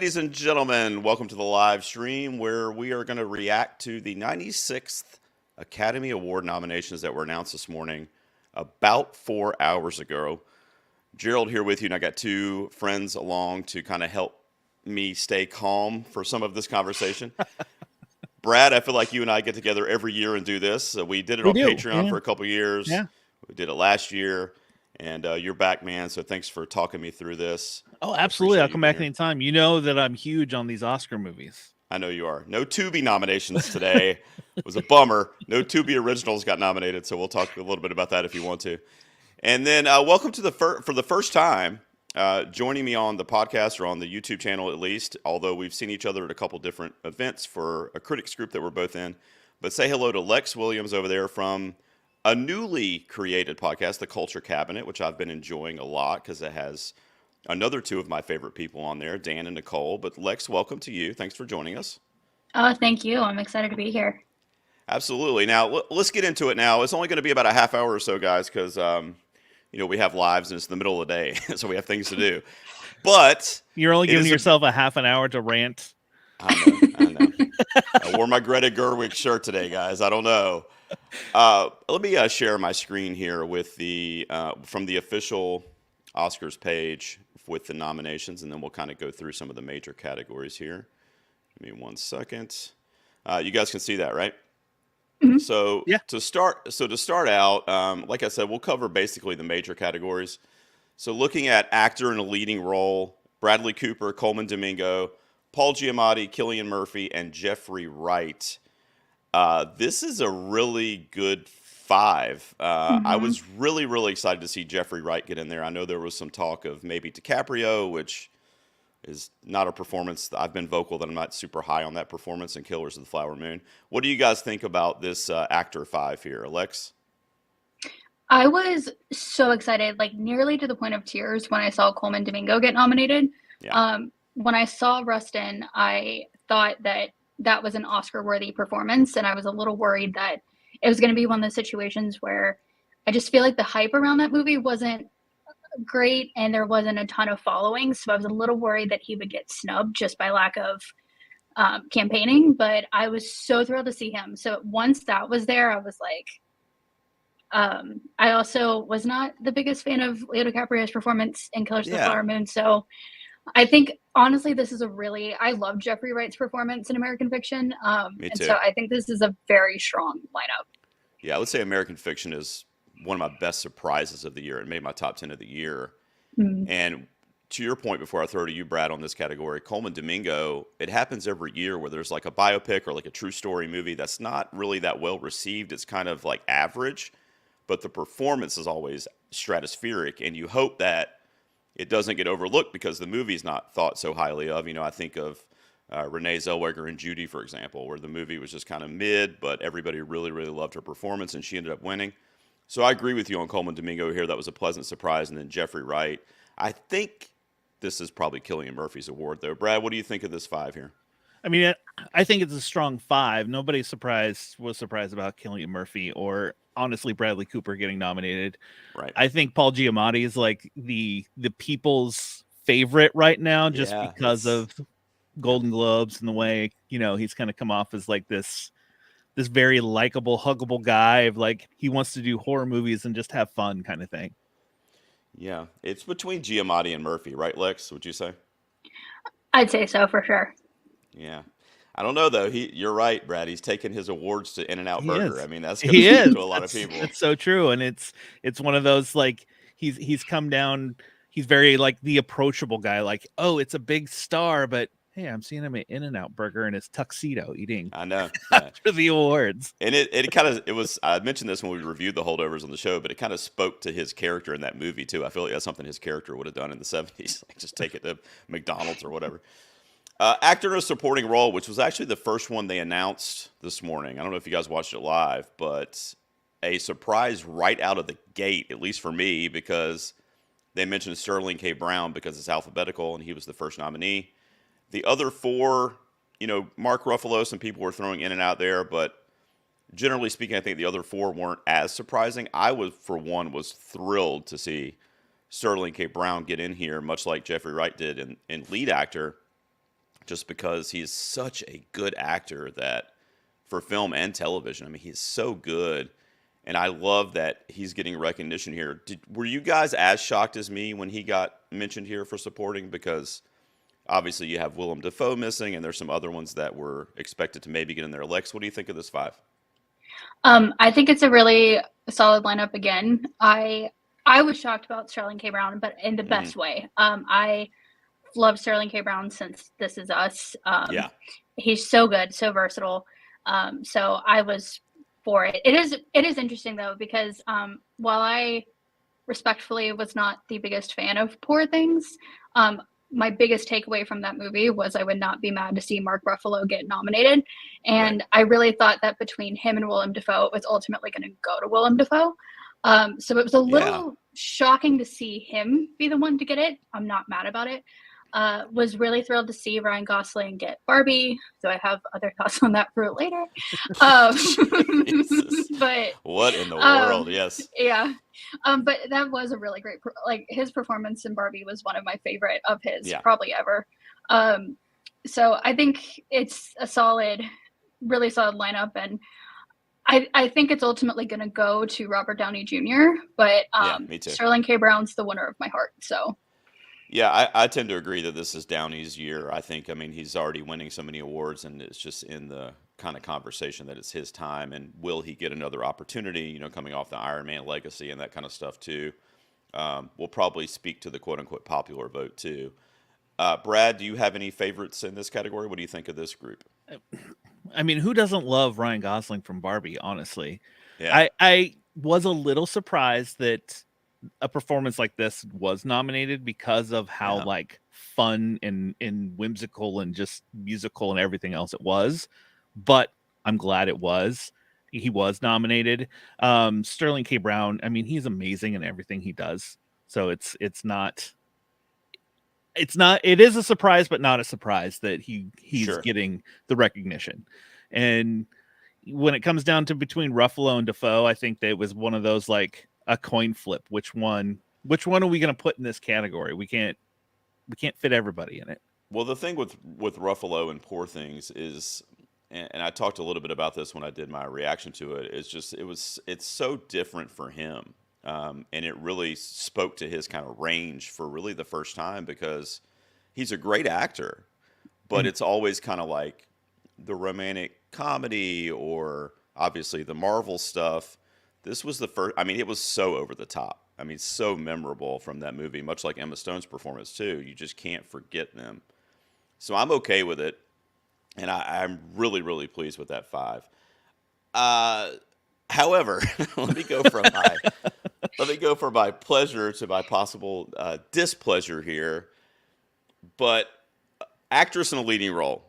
Ladies and gentlemen, welcome to the live stream where we are going to react to the 96th Academy Award nominations that were announced this morning about 4 hours ago. Gerald here with you, and I got two friends along to kind of help me stay calm for some of this conversation. Brad, I feel like you and I get together every year and do this. We did it We on do, Patreon yeah. for a couple years. Yeah. We did it last year, and you're back, man. So thanks for talking me through this. Oh, I absolutely. appreciate I'll you come being back here. anytime. You know that I'm huge on these Oscar movies. I know you are. No Tubi nominations today. It was a bummer. No Tubi originals got nominated, so we'll talk a little bit about that if you want to. And then welcome to for the first time, joining me on the podcast or on the YouTube channel at least, although we've seen each other at a couple different events for a critics group that we're both in. But say hello to Lex Williams over there from a newly created podcast, The Culture Cabinet, which I've been enjoying a lot because it has another two of my favorite people on there, Dan and Nicole. But Lex, welcome to you. Thanks for joining us. Oh, thank you. I'm excited to be here. Absolutely. Now, let's get into it now. It's only going to be about a half hour or so, guys, because, we have lives and it's the middle of the day, so we have things to do. But you're only giving yourself a half an hour to rant. I know. I wore my Greta Gerwig shirt today, guys. I don't know. Let me share my screen here with the from the official Oscars page with the nominations, and then we'll kind of go through some of the major categories here. Give me 1 second. You guys can see that, right? Mm-hmm. So yeah. To start out, like I said, we'll cover basically the major categories. So looking at actor in a leading role, Bradley Cooper, Coleman Domingo, Paul Giamatti, Cillian Murphy, and Jeffrey Wright. This is a really good five. I was really, really excited to see Jeffrey Wright get in there. I know there was some talk of maybe DiCaprio, which is not a performance. I've been vocal that I'm not super high on that performance in Killers of the Flower Moon. What do you guys think about this actor five here, Alex? I was so excited, like nearly to the point of tears when I saw Coleman Domingo get nominated. Yeah. When I saw Rustin, I thought that was an Oscar-worthy performance, and I was a little worried that it was going to be one of those situations where I just feel like the hype around that movie wasn't great and there wasn't a ton of following, so I was a little worried that he would get snubbed just by lack of campaigning, but I was so thrilled to see him. So once that was there, I was like, I also was not the biggest fan of Leo DiCaprio's performance in Killers of the Flower Moon, so I think honestly this is I love Jeffrey Wright's performance in American Fiction, Me and too. so I think this is a very strong lineup. Yeah, I would say American Fiction is one of my best surprises of the year. It made my top 10 of the year. And to your point before I throw to you, Brad, on this category, Coleman Domingo, it happens every year where there's like a biopic or like a true story movie that's not really that well received. It's kind of like average, but the performance is always stratospheric, and you hope that it doesn't get overlooked because the movie's not thought so highly of. I think of Renee Zellweger and Judy, for example, where the movie was just kind of mid, but everybody really, really loved her performance, and she ended up winning. So I agree with you on Coleman Domingo here. That was a pleasant surprise. And then Jeffrey Wright. I think this is probably Cillian Murphy's award, though. Brad, what do you think of this five here? I mean, I think it's a strong five. Nobody was surprised about Cillian Murphy or honestly Bradley Cooper getting nominated. Right. I think Paul Giamatti is like the people's favorite right now, just because of Golden Globes and the way he's kind of come off as like this very likable, huggable guy of like he wants to do horror movies and just have fun kind of thing. Yeah, it's between Giamatti and Murphy, right, Lex? Would you say? I'd say so for sure. Yeah. I don't know, though. You're right, Brad. He's taken his awards to In-N-Out Burger. I mean, that's going to speak to a lot of people. It's so true. And it's one of those, like, he's come down. He's very like the approachable guy. Like, oh, it's a big star, but hey, I'm seeing him at In-N-Out Burger in his tuxedo eating. I know. After the awards. And I mentioned this when we reviewed The Holdovers on the show, but it kind of spoke to his character in that movie too. I feel like that's something his character would have done in the 70s. Like just take it to McDonald's or whatever. Actor in a supporting role, which was actually the first one they announced this morning. I don't know if you guys watched it live, but a surprise right out of the gate, at least for me, because they mentioned Sterling K. Brown because it's alphabetical and he was the first nominee. The other four, Mark Ruffalo, some people were throwing in and out there, but generally speaking, I think the other four weren't as surprising. I was thrilled to see Sterling K. Brown get in here, much like Jeffrey Wright did in lead actor. just because he's such a good actor that for film and television, I mean, he's so good. And I love that he's getting recognition here. Were you guys as shocked as me when he got mentioned here for supporting? Because obviously you have Willem Dafoe missing, and there's some other ones that were expected to maybe get in there. Lex, what do you think of this 5? I think it's a really solid lineup again. I was shocked about Sterling K. Brown, but in the best way. I love Sterling K. Brown since This Is Us. He's so good, so versatile. So I was for it. It is interesting though, because while I respectfully was not the biggest fan of Poor Things, my biggest takeaway from that movie was I would not be mad to see Mark Ruffalo get nominated. And I really thought that between him and Willem Dafoe, it was ultimately going to go to Willem Dafoe. So it was a little shocking to see him be the one to get it. I'm not mad about it. Was really thrilled to see Ryan Gosling get Barbie. So I have other thoughts on that for later. But what in the world? Yes. Yeah. But that was a really great, like his performance in Barbie was one of my favorite of his probably ever. So I think it's a really solid lineup. And I think it's ultimately going to go to Robert Downey Jr., but me too. Sterling K. Brown's the winner of my heart. So. Yeah, I tend to agree that this is Downey's year. I mean, he's already winning so many awards, and it's just in the kind of conversation that it's his time. And will he get another opportunity, coming off the Iron Man legacy and that kind of stuff too? We'll probably speak to the quote-unquote popular vote too. Brad, do you have any favorites in this category? What do you think of this group? I mean, who doesn't love Ryan Gosling from Barbie, honestly? Yeah. I was a little surprised that a performance like this was nominated because of how like fun and whimsical and just musical and everything else it was, but I'm glad he was nominated. Sterling K. Brown, I mean, he's amazing in everything he does, so it is a surprise, but not a surprise that he's getting the recognition. And when it comes down to between Ruffalo and Dafoe, I think that it was one of those like a coin flip. Which one are we going to put in this category? We can't fit everybody in it. Well, the thing with Ruffalo and Poor Things is, and I talked a little bit about this when I did my reaction to it, it's so different for him. And it really spoke to his kind of range for really the first time, because he's a great actor, but it's always kind of like the romantic comedy or obviously the Marvel stuff. This was the first, I mean, it was so over the top. I mean, so memorable from that movie, much like Emma Stone's performance too. You just can't forget them. So I'm okay with it. And I'm really, really pleased with that 5. However, let me go from my pleasure to my possible displeasure here. But actress in a leading role,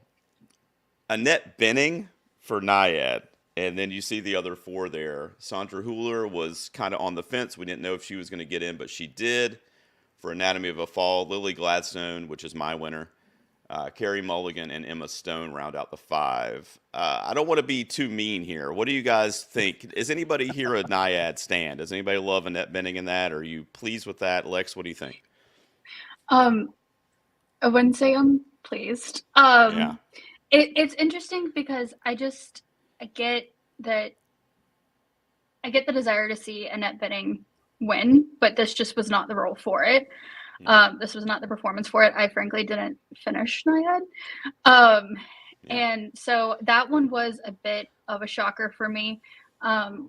Annette Bening for Naiad. And then you see the other 4 there. Sandra Hüller was kind of on the fence. We didn't know if she was going to get in, but she did. For Anatomy of a Fall, Lily Gladstone, which is my winner. Carey Mulligan and Emma Stone round out the 5. I don't want to be too mean here. What do you guys think? Is anybody here a Naiad stand? Does anybody love Annette Bening in that? Are you pleased with that? Lex, what do you think? I wouldn't say I'm pleased. It's interesting because I get the desire to see Annette Bening win, but this just was not the role for it. This was not the performance for it. I frankly didn't finish Naiad. And so that one was a bit of a shocker for me.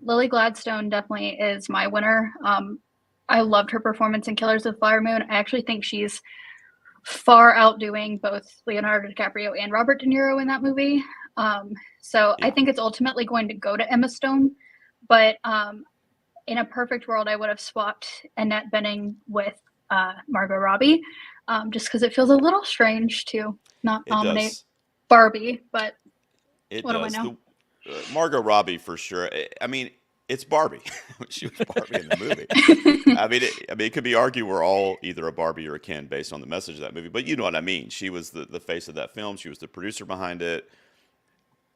Lily Gladstone definitely is my winner. I loved her performance in Killers of the Flower Moon. I actually think she's far outdoing both Leonardo DiCaprio and Robert De Niro in that movie. I think it's ultimately going to go to Emma Stone, but in a perfect world, I would have swapped Annette Bening with Margot Robbie, just because it feels a little strange to not nominate Barbie, but what do I know? Margot Robbie for sure. I mean, it's Barbie. She was Barbie in the movie. I mean, it could be argued we're all either a Barbie or a Ken based on the message of that movie, but you know what I mean. She was the face of that film. She was the producer behind it.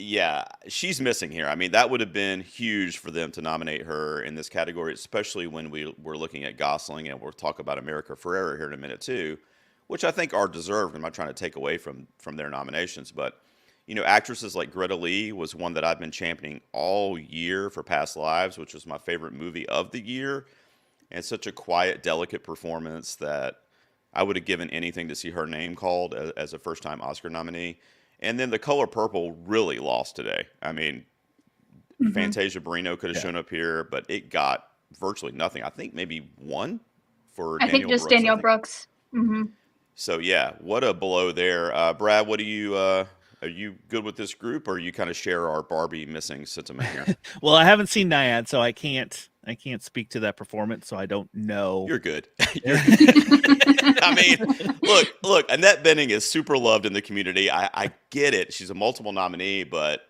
Yeah, she's missing here. I mean, that would have been huge for them to nominate her in this category, especially when we're looking at Gosling, and we'll talk about America Ferrera here in a minute too. which I think are deserved. I'm not trying to take away from their nominations, but actresses like Greta Lee was one that I've been championing all year for Past Lives, which was my favorite movie of the year, and such a quiet, delicate performance that I would have given anything to see her name called as a first-time Oscar nominee. And then The Color Purple really lost today. I mean, Fantasia Barrino could have shown up here, but it got virtually nothing. I think maybe one for I think just Daniel Brooks. So yeah, what a blow there. Brad, what do you are you good with this group, or you kind of share our Barbie missing sentiment here? Well, I haven't seen Nyad, so I can't speak to that performance, so I don't know. You're good. You're good. I mean, look, Annette Bening is super loved in the community. I get it. She's a multiple nominee, but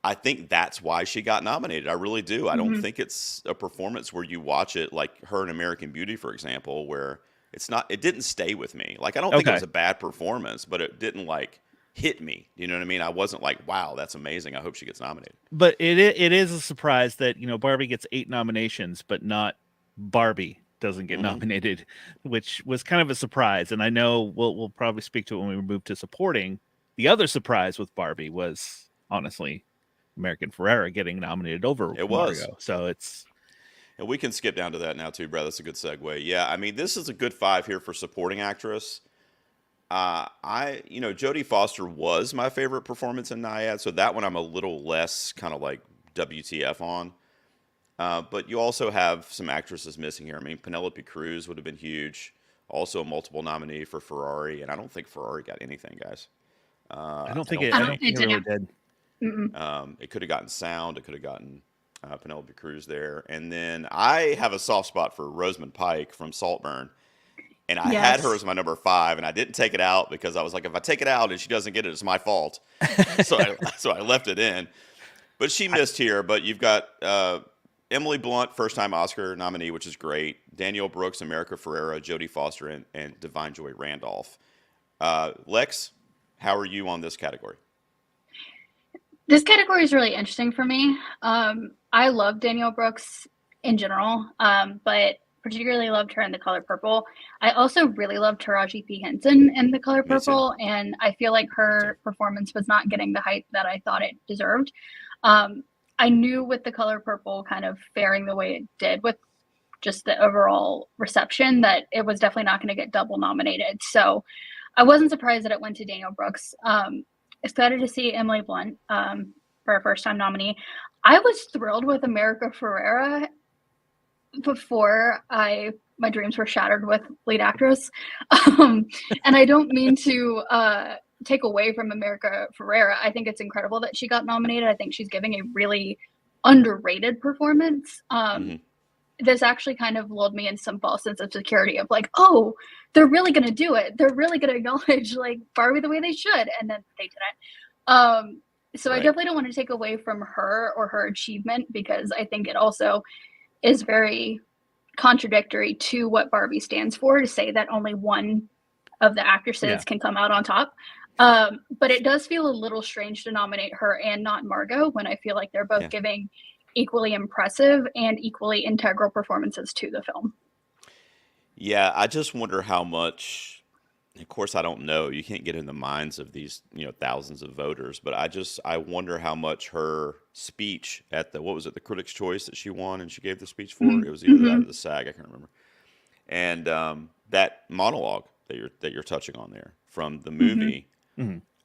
I think that's why she got nominated. I really do. I don't think it's a performance where you watch it like her in American Beauty, for example, where it didn't stay with me. Like, I don't think it was a bad performance, but it didn't like hit me. You know what I mean? I wasn't like, wow, that's amazing. I hope she gets nominated. But it is a surprise that, Barbie gets 8 nominations, but not Barbie doesn't get nominated, which was kind of a surprise. And I know we'll probably speak to it when we move to supporting. The other surprise with Barbie was honestly American Ferrera getting nominated over Margot. So it's... And we can skip down to that now too, Brad. That's a good segue. Yeah, I mean, this is a good 5 here for supporting actress. Jodie Foster was my favorite performance in Nyad, so that one I'm a little less kind of like WTF on. But you also have some actresses missing here. I mean, Penelope Cruz would have been huge. Also a multiple nominee for Ferrari, and I don't think Ferrari got anything, guys. I don't think it really did. It could have gotten sound. It could have gotten Penelope Cruz there. And then I have a soft spot for Rosamund Pike from Saltburn. And I had her as my number 5, and I didn't take it out because I was like, if I take it out and she doesn't get it, it's my fault. so I left it in. But she missed here. But you've got Emily Blunt, first-time Oscar nominee, which is great. Danielle Brooks, America Ferrera, Jodie Foster, and Divine Joy Randolph. Lex, how are you on this category? This category is really interesting for me. I love Danielle Brooks in general, but particularly loved her in The Color Purple. I also really loved Taraji P. Henson in The Color Purple, and I feel like her performance was not getting the hype that I thought it deserved. I knew with The Color Purple kind of faring the way it did with just the overall reception that it was definitely not going to get double nominated. So I wasn't surprised that it went to Danielle Brooks. Excited to see Emily Blunt for a first-time nominee. I was thrilled with America Ferrera before my dreams were shattered with lead actress. And I don't mean to take away from America Ferrera. I think it's incredible that she got nominated. I think she's giving a really underrated performance. This actually kind of lulled me into some false sense of security of like, oh, they're really going to do it. They're really going to acknowledge like Barbie the way they should. And then they didn't. So I definitely don't want to take away from her or her achievement, because I think it also is very contradictory to what Barbie stands for, to say that only one of the actresses can come out on top. But it does feel a little strange to nominate her and not Margot when I feel like they're both giving equally impressive and equally integral performances to the film. Yeah, I just wonder how much, of course I don't know, you can't get in the minds of these, thousands of voters, but I wonder how much her speech at the Critics' Choice that she won and she gave the speech for, it was either that or the SAG, I can't remember. And that monologue that you're touching on there from the movie,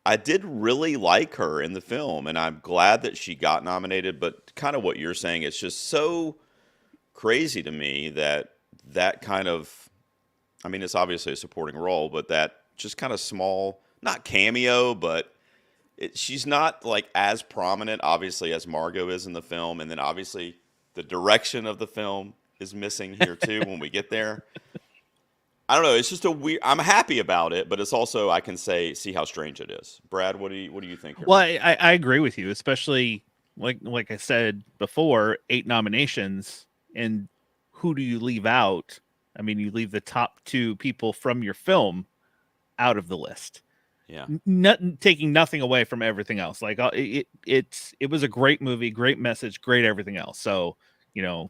I did really like her in the film, and I'm glad that she got nominated, but kind of what you're saying, it's just so crazy to me that kind of, I mean, it's obviously a supporting role, but that just kind of small, not cameo, but she's not like as prominent, obviously, as Margot is in the film, and then obviously the direction of the film is missing here too when we get there. I don't know. It's just a weird. I'm happy about it, but it's also, I can see how strange it is. Brad, what do you think here? Well, I agree with you, especially like I said before, 8 nominations, and who do you leave out? I mean, you leave the top 2 people from your film out of the list. Yeah, taking nothing away from everything else. Like it was a great movie, great message, great everything else. So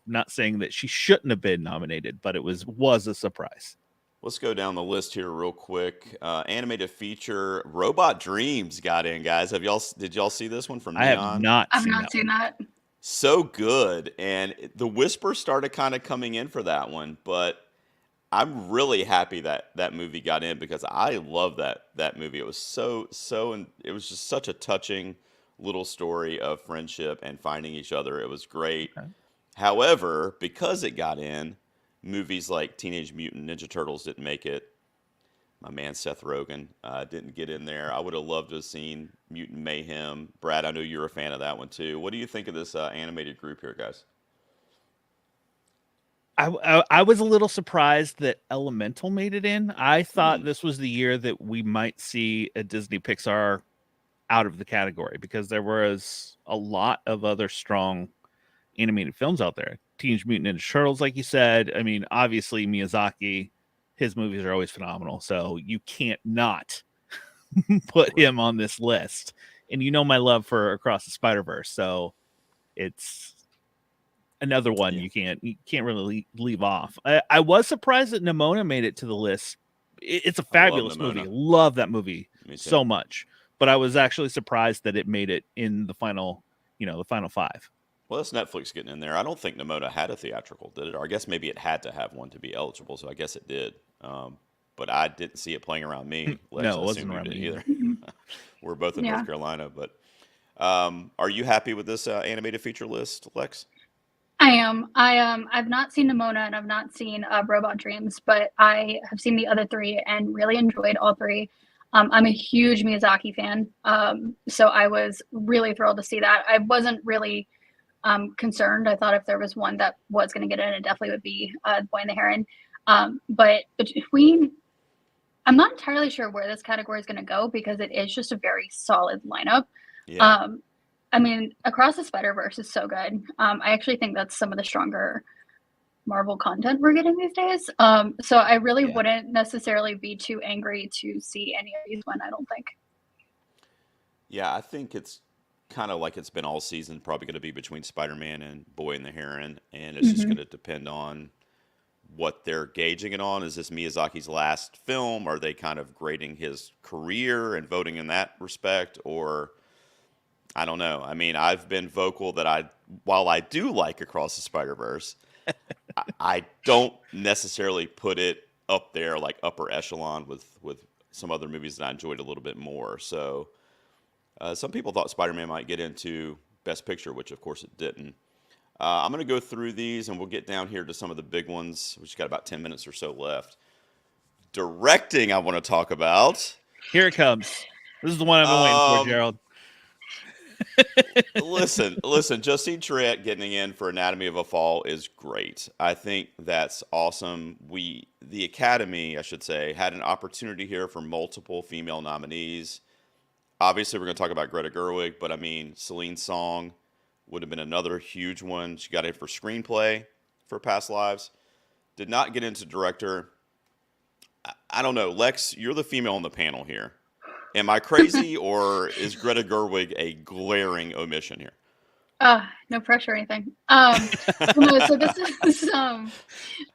not saying that she shouldn't have been nominated, but it was a surprise. Let's go down the list here real quick. Animated feature, Robot Dreams got in, guys. Did y'all see this one from I have Neon? not I've seen not that seen one. that. So good. And the whispers started kind of coming in for that one, but I'm really happy that that movie got in because I love that movie. It was and it was just such a touching little story of friendship and finding each other. It was great. Okay. However, because it got in, movies like Teenage Mutant Ninja Turtles didn't make it. My man Seth Rogen didn't get in there. I would have loved to have seen Mutant Mayhem. Brad, I know you're a fan of that one too. What do you think of this animated group here, guys? I was a little surprised that Elemental made it in. I thought Hmm. this was the year that we might see a Disney Pixar out of the category because there was a lot of other strong animated films out there. Teenage Mutant Ninja Turtles, like you said. I mean, obviously Miyazaki, his movies are always phenomenal, so you can't not put Right. him on this list. And you know my love for Across the Spider-Verse, so it's another one Yeah. you can't really leave off. I was surprised that Nimona made it to the list. It's a I love fabulous movie. Nimona. Love that movie Me too. so much. But I was actually surprised that it made it in the final, the final five. Well, that's Netflix getting in there. I don't think Nimona had a theatrical, did it? Or I guess maybe it had to have one to be eligible, so I guess it did. But I didn't see it playing around me. Lex, No, I it wasn't assume you around didn't me either. Mhm. We're both in Yeah. North Carolina, but are you happy with this animated feature list, Lex? I am. I've not seen Nimona and I've not seen Robot Dreams, but I have seen the other three and really enjoyed all three. I'm a huge Miyazaki fan, so I was really thrilled to see that. I wasn't really concerned. I thought if there was one that was going to get in, it definitely would be The Boy and the Heron. But between, I'm not entirely sure where this category is going to go because it is just a very solid lineup. Yeah. I mean, Across the Spider-Verse is so good. I actually think that's some of the stronger Marvel content we're getting these days. So I really Yeah. wouldn't necessarily be too angry to see any of these win, I don't think. Yeah, I think it's kind of like it's been all season, probably going to be between Spider-Man and Boy and the Heron, and it's just Hmm. going to depend on what they're gauging it on. Is this Miyazaki's last film? Are they kind of grading his career and voting in that respect? Or I don't know. I mean, I've been vocal that while I do like Across the Spider-Verse, I don't necessarily put it up there like upper echelon with some other movies that I enjoyed a little bit more. So some people thought Spider-Man might get into Best Picture, which of course it didn't. I'm going to go through these and we'll get down here to some of the big ones. We've just got about 10 minutes or so left. Directing, I want to talk about. Here it comes. This is the one I've been waiting for, Gerald. Listen, Justine Triet getting in for Anatomy of a Fall is great. I think that's awesome. The Academy, I should say, had an opportunity here for multiple female nominees. Obviously, we're going to talk about Greta Gerwig, but I mean, Celine Song would have been another huge one. She got in for screenplay for Past Lives. Did not get into director. I don't know. Lex, you're the female on the panel here. Am I crazy, or is Greta Gerwig a glaring omission here? No pressure or anything. No, so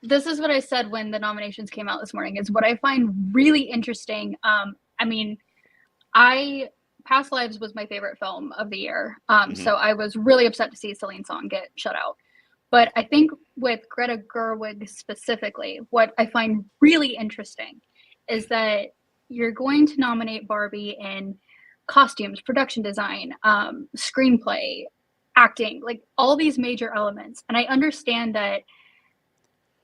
this is what I said when the nominations came out this morning, is what I find really interesting. I mean, Past Lives was my favorite film of the year. So I was really upset to see Celine Song get shut out. But I think with Greta Gerwig specifically, what I find really interesting is that you're going to nominate Barbie in costumes, production design, screenplay, acting, like all these major elements. And I understand that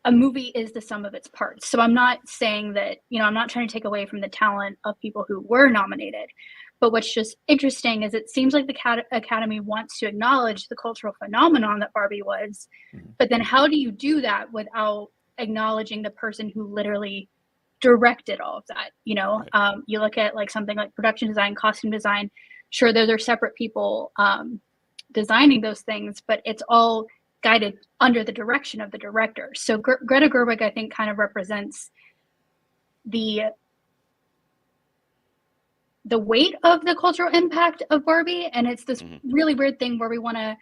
a movie is the sum of its parts. So I'm not saying that, I'm not trying to take away from the talent of people who were nominated. But what's just interesting is it seems like the Academy wants to acknowledge the cultural phenomenon that Barbie was. But then how do you do that without acknowledging the person who literally directed all of that? Right. You look at like something like production design, costume design. Sure, those are separate people designing those things, but it's all guided under the direction of the director. So Greta Gerwig, I think, kind of represents the weight of the cultural impact of Barbie. And it's this really weird thing where we want to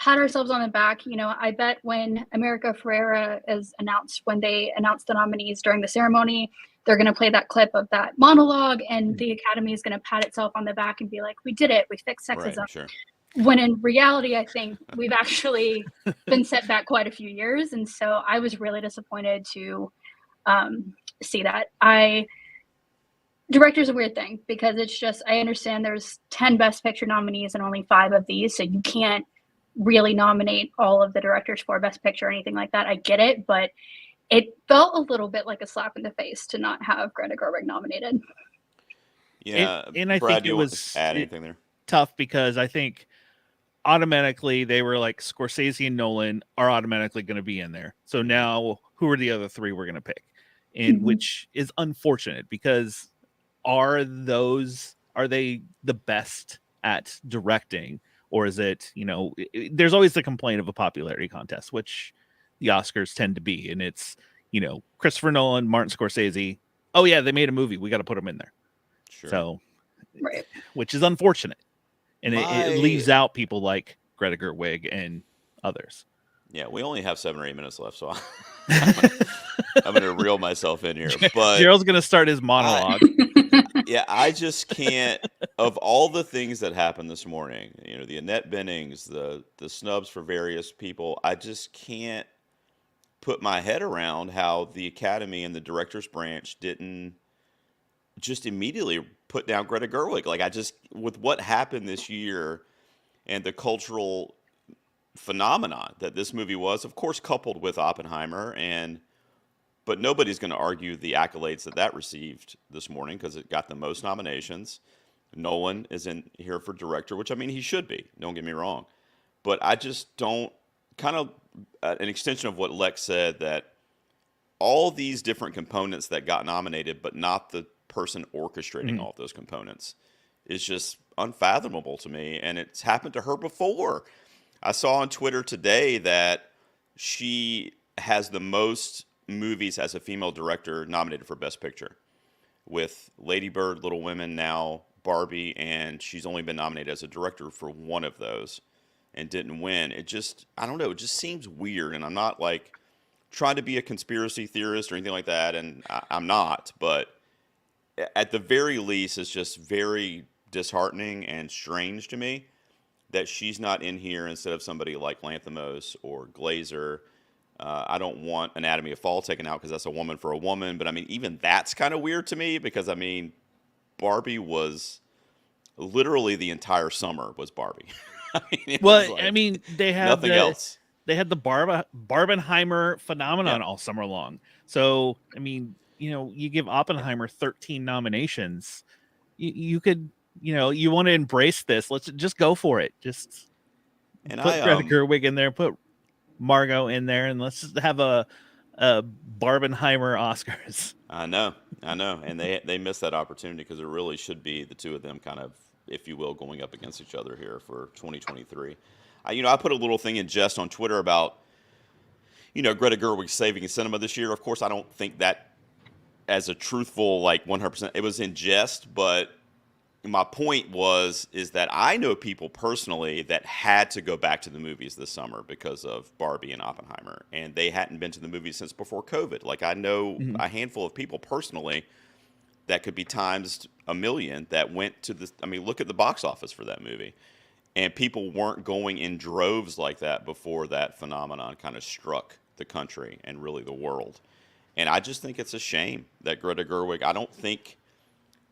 pat ourselves on the back. You know, I bet when America Ferrera is announced, when they announce the nominees during the ceremony, they're going to play that clip of that monologue, and the Academy is going to pat itself on the back and be like, we did it, we fixed sexism. Right, sure. When in reality, I think we've actually been set back quite a few years. And so I was really disappointed to see that. Director's a weird thing, because it's just, I understand there's 10 Best Picture nominees and only 5 of these, so you can't really nominate all of the directors for Best Picture or anything like that. I get it, but it felt a little bit like a slap in the face to not have Greta Gerwig nominated. Yeah, and I Brad, think it was add anything there? Tough, because I think automatically they were like, Scorsese and Nolan are automatically going to be in there. So now who are the other 3 we're going to pick? And which is unfortunate, because are they the best at directing, or is it, you know, there's always the complaint of a popularity contest, which the Oscars tend to be, and it's, you know, Christopher Nolan, Martin Scorsese, oh yeah, they made a movie, we got to put them in there. Sure. So, right, which is unfortunate, and it leaves out people like Greta Gerwig and others. Yeah, we only have 7 or 8 minutes left, so I'm gonna reel myself in here. But Gerald's gonna start his monologue. I just can't. Of all the things that happened this morning, you know, the Annette Benings, the snubs for various people, I just can't put my head around how the Academy and the director's branch didn't just immediately put down Greta Gerwig. Like, with what happened this year and the cultural phenomenon that this movie was, of course, coupled with Oppenheimer, but nobody's going to argue the accolades that received this morning, because it got the most nominations. Nolan is in here for director, which, I mean, he should be, don't get me wrong. But I just don't, kind of an extension of what Lex said, that all these different components that got nominated, but not the person orchestrating all of those components, is just unfathomable to me. And it's happened to her before. I saw on Twitter today that she has the most movies as a female director nominated for Best Picture, with Lady Bird, Little Women, now Barbie, and she's only been nominated as a director for one of those and didn't win. It just, I don't know, it just seems weird. And I'm not like trying to be a conspiracy theorist or anything like that, and I'm not, but at the very least, it's just very disheartening and strange to me that she's not in here instead of somebody like Lanthimos or Glazer. I don't want Anatomy of Fall taken out because that's a woman for a woman, but I mean, even that's kind of weird to me, because I mean, Barbie was literally the entire summer was Barbie. I mean, I mean, they had nothing else. They had the Barbenheimer phenomenon all summer long. So, I mean, you know, you give Oppenheimer 13 nominations. You could, you know, you want to embrace this. Let's just go for it. Just put Greta Gerwig in there, put Margot in there, and let's just have a Barbenheimer Oscars. I know, and they missed that opportunity, because it really should be the two of them kind of, if you will, going up against each other here for 2023. I put a little thing in jest on Twitter about, you know, Greta Gerwig saving cinema this year. Of course, I don't think that as a truthful, like 100%, it was in jest, but my point is that I know people personally that had to go back to the movies this summer because of Barbie and Oppenheimer, and they hadn't been to the movies since before COVID. Like, I know a handful of people personally that could be times a million that went to this. I mean, look at the box office for that movie. And people weren't going in droves like that before that phenomenon kind of struck the country and really the world. And I just think it's a shame that Greta Gerwig, I don't think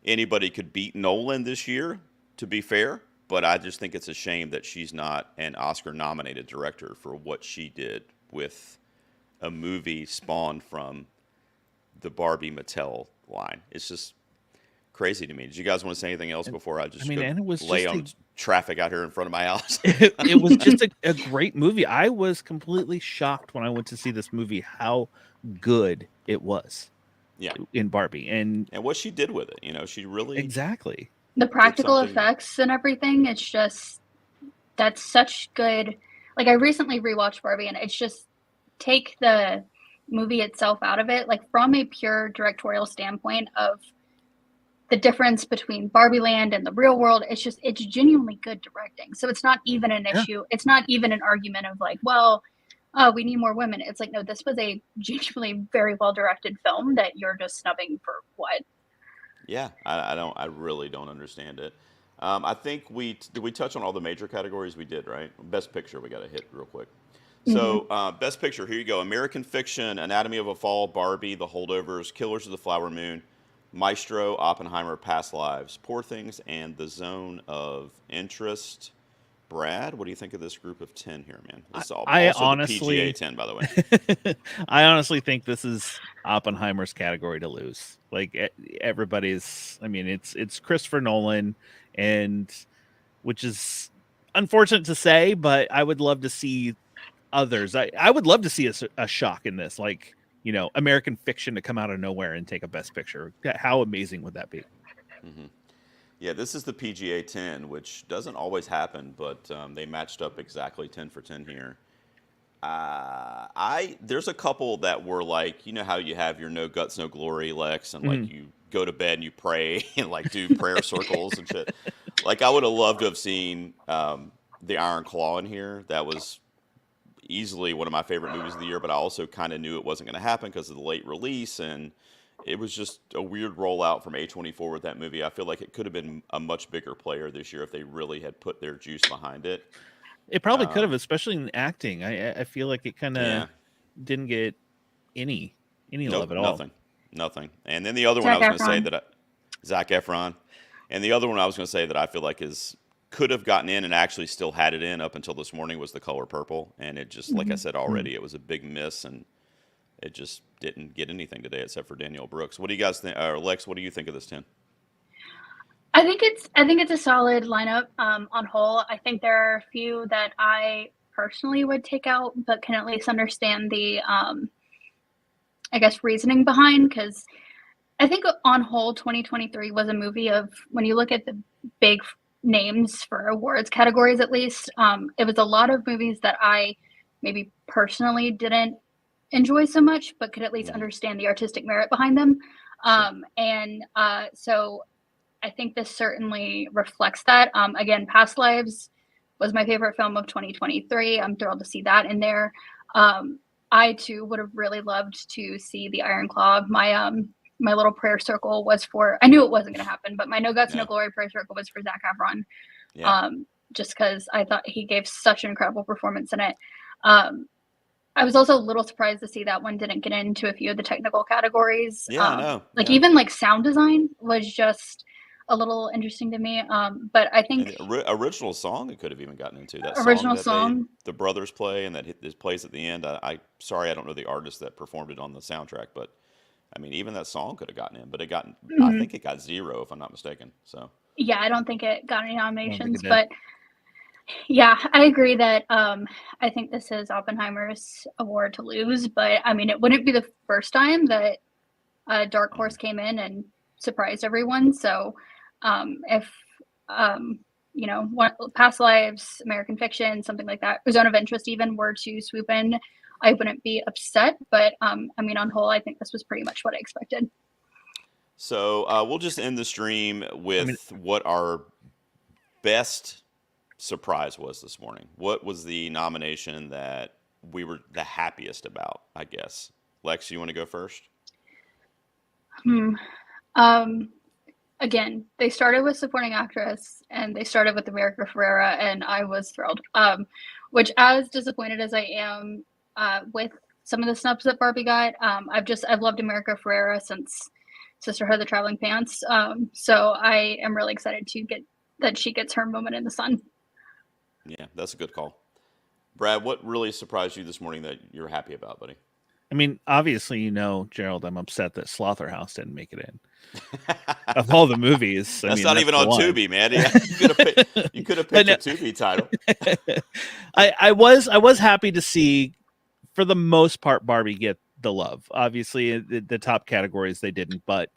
anybody could beat Nolan this year, to be fair, but I just think it's a shame that she's not an Oscar-nominated director for what she did with a movie spawned from the Barbie Mattel line. It's just crazy to me. Did you guys want to say anything else before I just lay on traffic out here in front of my house? It was just a great movie. I was completely shocked when I went to see this movie how good it was. Yeah, in Barbie, and what she did with it, you know, she really exactly the practical effects and everything. It's just, that's such good. Like, I recently rewatched Barbie, and it's just, take the movie itself out of it, like from a pure directorial standpoint of the difference between Barbie Land and the real world. It's genuinely good directing. So it's not even an issue. It's not even an argument of like, well, we need more women. It's like, no, this was a genuinely very well directed film that you're just snubbing for what? Yeah, I really don't understand it. I think did we touch on all the major categories? We did, right? Best Picture, we got to hit real quick. So, Best Picture, here you go. American Fiction, Anatomy of a Fall, Barbie, The Holdovers, Killers of the Flower Moon, Maestro, Oppenheimer, Past Lives, Poor Things, and The Zone of Interest. Brad, what do you think of this group of 10 here, man? This is also honestly, the PGA 10, by the way. I honestly think this is Oppenheimer's category to lose. Like everybody's, I mean, it's Christopher Nolan, and which is unfortunate to say, but I would love to see others. I would love to see a shock in this, like, you know, American Fiction to come out of nowhere and take a Best Picture. How amazing would that be? Mm-hmm. Yeah, this is the PGA 10, which doesn't always happen, but they matched up exactly 10 for 10 here. There's a couple that were like, you know how you have your No Guts, No Glory, Lex, and like you go to bed and you pray and like do prayer circles and shit. Like I would have loved to have seen The Iron Claw in here. That was easily one of my favorite movies of the year, but I also kind of knew it wasn't going to happen because of the late release, and it was just a weird rollout from A24 with that movie. I feel like it could have been a much bigger player this year if they really had put their juice behind it. It probably could have, especially in acting. I feel like it kind of didn't get any love at all. Nothing. And then the other one I was going to say that Zac Efron, and the other one I was going to say that I feel like could have gotten in and actually still had it in up until this morning was The Color Purple, and it just, like I said already, it was a big miss, and it just didn't get anything today except for Danielle Brooks. What do you guys think, or Lex? What do you think of this 10? I think it's a solid lineup on whole. I think there are a few that I personally would take out, but can at least understand the I guess reasoning behind, because I think on whole 2023 was a movie of, when you look at the big names for awards categories, at least it was a lot of movies that I maybe personally didn't enjoy so much, but could at least understand the artistic merit behind them. So I think this certainly reflects that. Again, Past Lives was my favorite film of 2023. I'm thrilled to see that in there. I too would have really loved to see The Iron Claw. My little prayer circle was for, I knew it wasn't going to happen, but my No Guts, No Glory prayer circle was for Zac Efron. Just because I thought he gave such an incredible performance in it. I was also a little surprised to see that one didn't get into a few of the technical categories. I know. Even like sound design was just a little interesting to me. But I think original song, it could have even gotten into that original song the brothers play, and that this plays at the end. Sorry, I don't know the artist that performed it on the soundtrack, but I mean, even that song could have gotten in, but I think it got 0 if I'm not mistaken. So yeah, I don't think it got any nominations, but yeah, I agree that I think this is Oppenheimer's award to lose, but I mean, it wouldn't be the first time that Dark Horse came in and surprised everyone. So if Past Lives, American Fiction, something like that, Zone of Interest even were to swoop in, I wouldn't be upset. But I mean, on whole, I think this was pretty much what I expected. So we'll just end the stream with what our best surprise was this morning. What was the nomination that we were the happiest about, I guess? Lex, you want to go first? Again, they started with supporting actress, and they started with America Ferrera, and I was thrilled. Which, as disappointed as I am with some of the snubs that Barbie got, I've loved America Ferrera since Sisterhood of the Traveling Pants. So I am really excited to get that she gets her moment in the sun. Yeah, that's a good call. Brad, what really surprised you this morning that you're happy about, buddy? I mean, obviously, Gerald, I'm upset that Slaughterhouse didn't make it in. Of all the movies, that's not even on Tubi, man. Yeah, you could have picked a Tubi title. I was happy to see, for the most part, Barbie get the love. Obviously, the top categories they didn't, but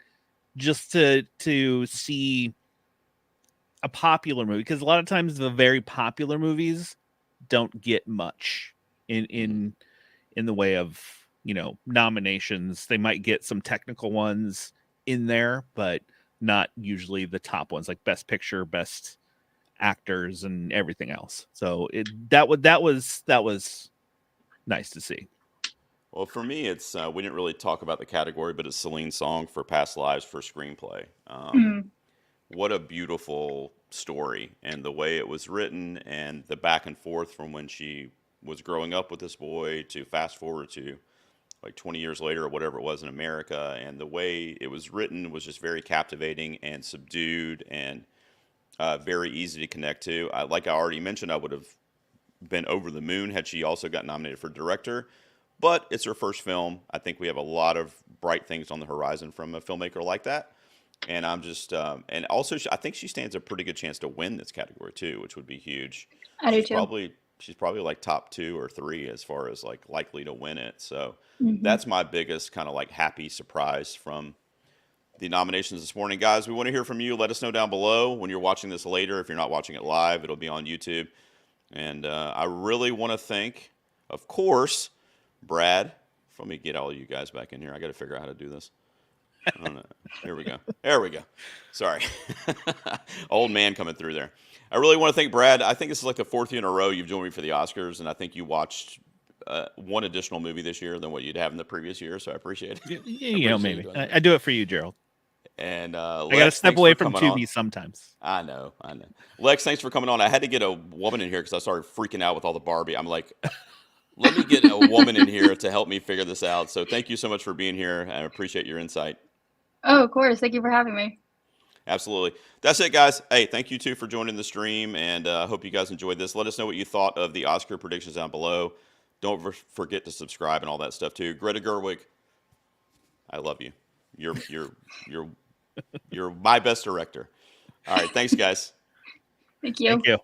just to see a popular movie, because a lot of times the very popular movies don't get much in the way of nominations. They might get some technical ones in there, but not usually the top ones, like Best Picture, Best Actors, and everything else. So that was nice to see. Well, for me, it's we didn't really talk about the category, but it's Celine's song for Past Lives for screenplay. What a beautiful story, and the way it was written, and the back and forth from when she was growing up with this boy to fast forward to like 20 years later or whatever it was in America, and the way it was written was just very captivating and subdued and very easy to connect to. Like I already mentioned, I would have been over the moon had she also got nominated for director. But it's her first film. I think we have a lot of bright things on the horizon from a filmmaker like that. And I'm just, and also I think she stands a pretty good chance to win this category too, which would be huge. I do too. She's probably like top 2 or 3 as far as like likely to win it. So that's my biggest kind of like happy surprise from the nominations this morning. Guys, we want to hear from you. Let us know down below when you're watching this later. If you're not watching it live, it'll be on YouTube. And I really want to thank, of course, Brad. Let me get all you guys back in here. I got to figure out how to do this. I don't know. Here we go. There we go. Sorry. Old man coming through there. I really want to thank Brad. I think this is like the 4th year in a row you've joined me for the Oscars, and I think you watched one additional movie this year than what you'd have in the previous year, so I appreciate it. Yeah, maybe. I do it for you, Gerald. And I got to step away from Tubi sometimes. I know. Lex, thanks for coming on. I had to get a woman in here because I started freaking out with all the Barbie. I'm like... Let me get a woman in here to help me figure this out. So thank you so much for being here. I appreciate your insight. Oh, of course. Thank you for having me. Absolutely. That's it, guys. Hey, thank you, too, for joining the stream, and I hope you guys enjoyed this. Let us know what you thought of the Oscar predictions down below. Don't forget to subscribe and all that stuff, too. Greta Gerwig, I love you. You're my best director. All right. Thanks, guys. Thank you. Thank you.